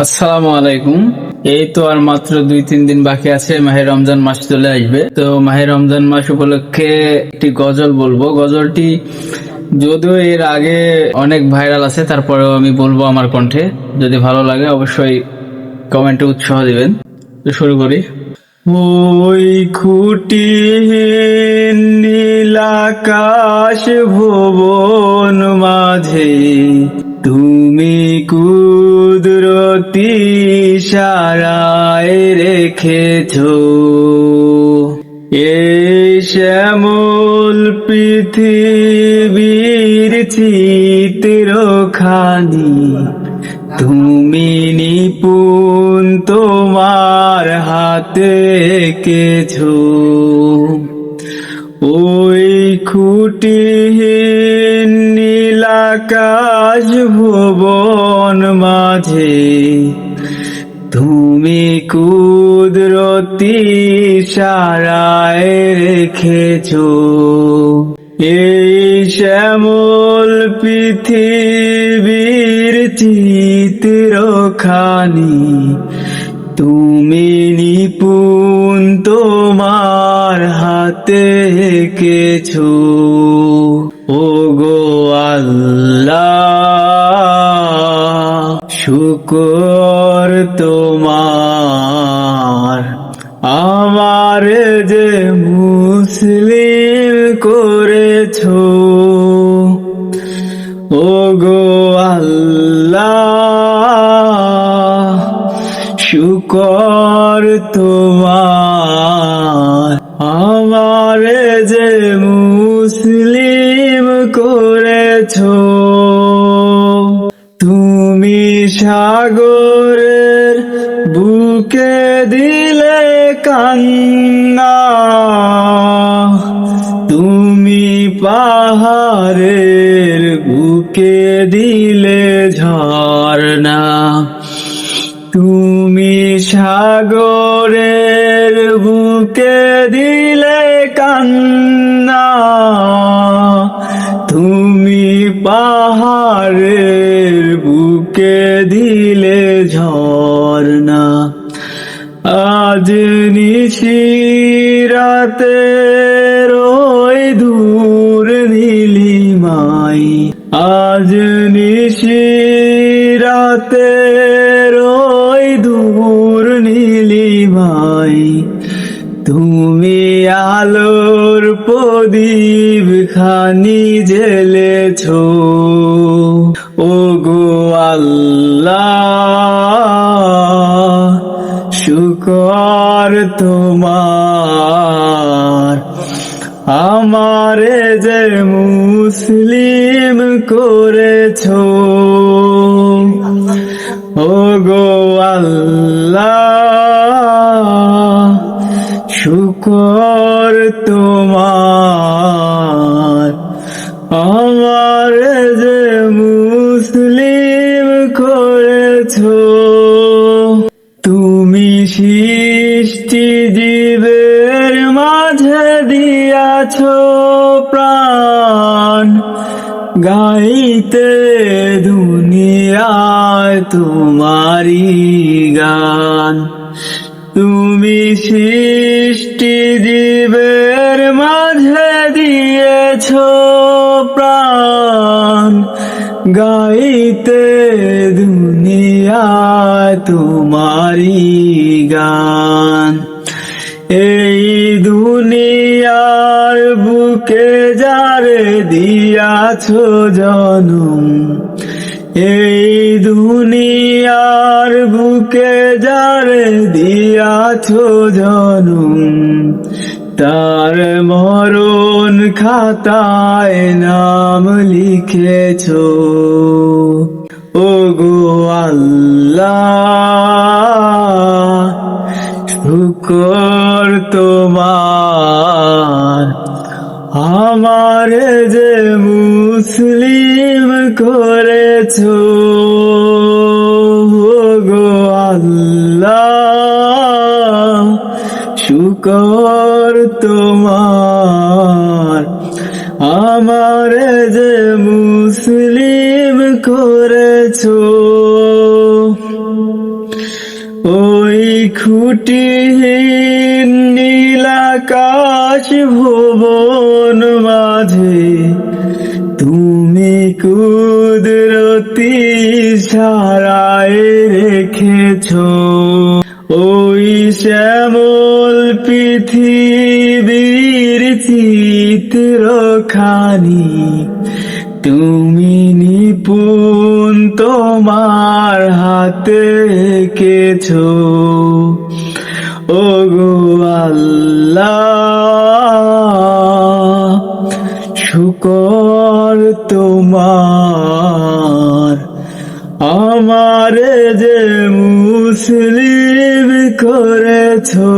আসসালামু আলাইকুম। এই তো আর মাত্র 2-3 দিন বাকি আছে, মাহে রমজান মাস চলে আসবে। তো মাহে রমজান মাস উপলক্ষে একটি গজল বলবো। গজলটি যদিও এর আগে অনেক ভাইরাল আছে, তারপরেও আমি বলবো আমার কণ্ঠে। যদি ভালো লাগে অবশ্যই কমেন্টে উৎসাহ দিবেন। তো শুরু করি। ওই খুঁটিহীন নীলাকাশ ভুবন মাঝে তুমি কুদরতি ইশারায় রেখেছো এই শ্যামল পৃথিবীর চিত্রখানি। তুমি নিপুণ তোমার হাতে এঁকেছো ওই খুঁটিহীন নীলাকাশ ভুবন মাঝে তুমি কুদরতি ইশারায় রেখেছো এই শ্যামল পৃথিবীর চিত্রখানি। তুমি নিপুণ তোমার হাতে এঁকেছো ওগো আল্লাহ, শুকর তোমার আমার যে মুসলিম করেছো ওগো আল্লাহ, শুকর তোমার আমার যে মুসলিম করেছো। তুমি সাগরের বুকে দিলে কান্না, তুমি পাহাড়ের বুকে দিলে ঝর্ণা। তুমি সাগরের বুকে দিলে কান্না, তুমি পাহাড়ের বুকে দিলে ঝর্ণা। আজ নিশিরাতে ওই দূর নীলিমাই, আজ নিশিরাতে ওই দূর নীলিমাই, তুমি আলোর প্রদীপ খানি জ্বেলেছো ওগো আল্লাহ, শুকর তোমার আমারে যে মুসলিম করেছো ওগো আল্লাহ, শুকর তোমার আমারে যে মুসলিম করেছো। তুমি সৃষ্টি জীবের মাঝে দিয়াছো প্রাণ, গাইতে দুনিয়ায় তোমারি গান। তুমি সৃষ্টি জীবের মাঝে দিয়েছো প্রাণ, গাইতে দুনিয়ায় তোমারি গান। এই দুনিয়ার বুকে যারে দিয়াছো জনম, এই দুনিয়ার বুকে যারে দিয়াছো জনম, তার মরণ খাতায় নাম লিখেছো ওগো আল্লাহ, শুকর তোমার আমার যে মুসলিম করেছো ওগো আল্লাহ, শুকর তোমার আমার যে মুসলিম করেছো। ওই খুঁটিহীন নীলাকাশ ভুবন মাঝে তুমি কুদরতি ছাড়ায় রেখেছো ওই শ্যামল পৃথিবীর চিত্রখানি তুমি নিপুণ তোমার হাতে এঁকেছো ওগো আল্লাহ শুকর তোমার আমারে যে মুসলিম করেছো।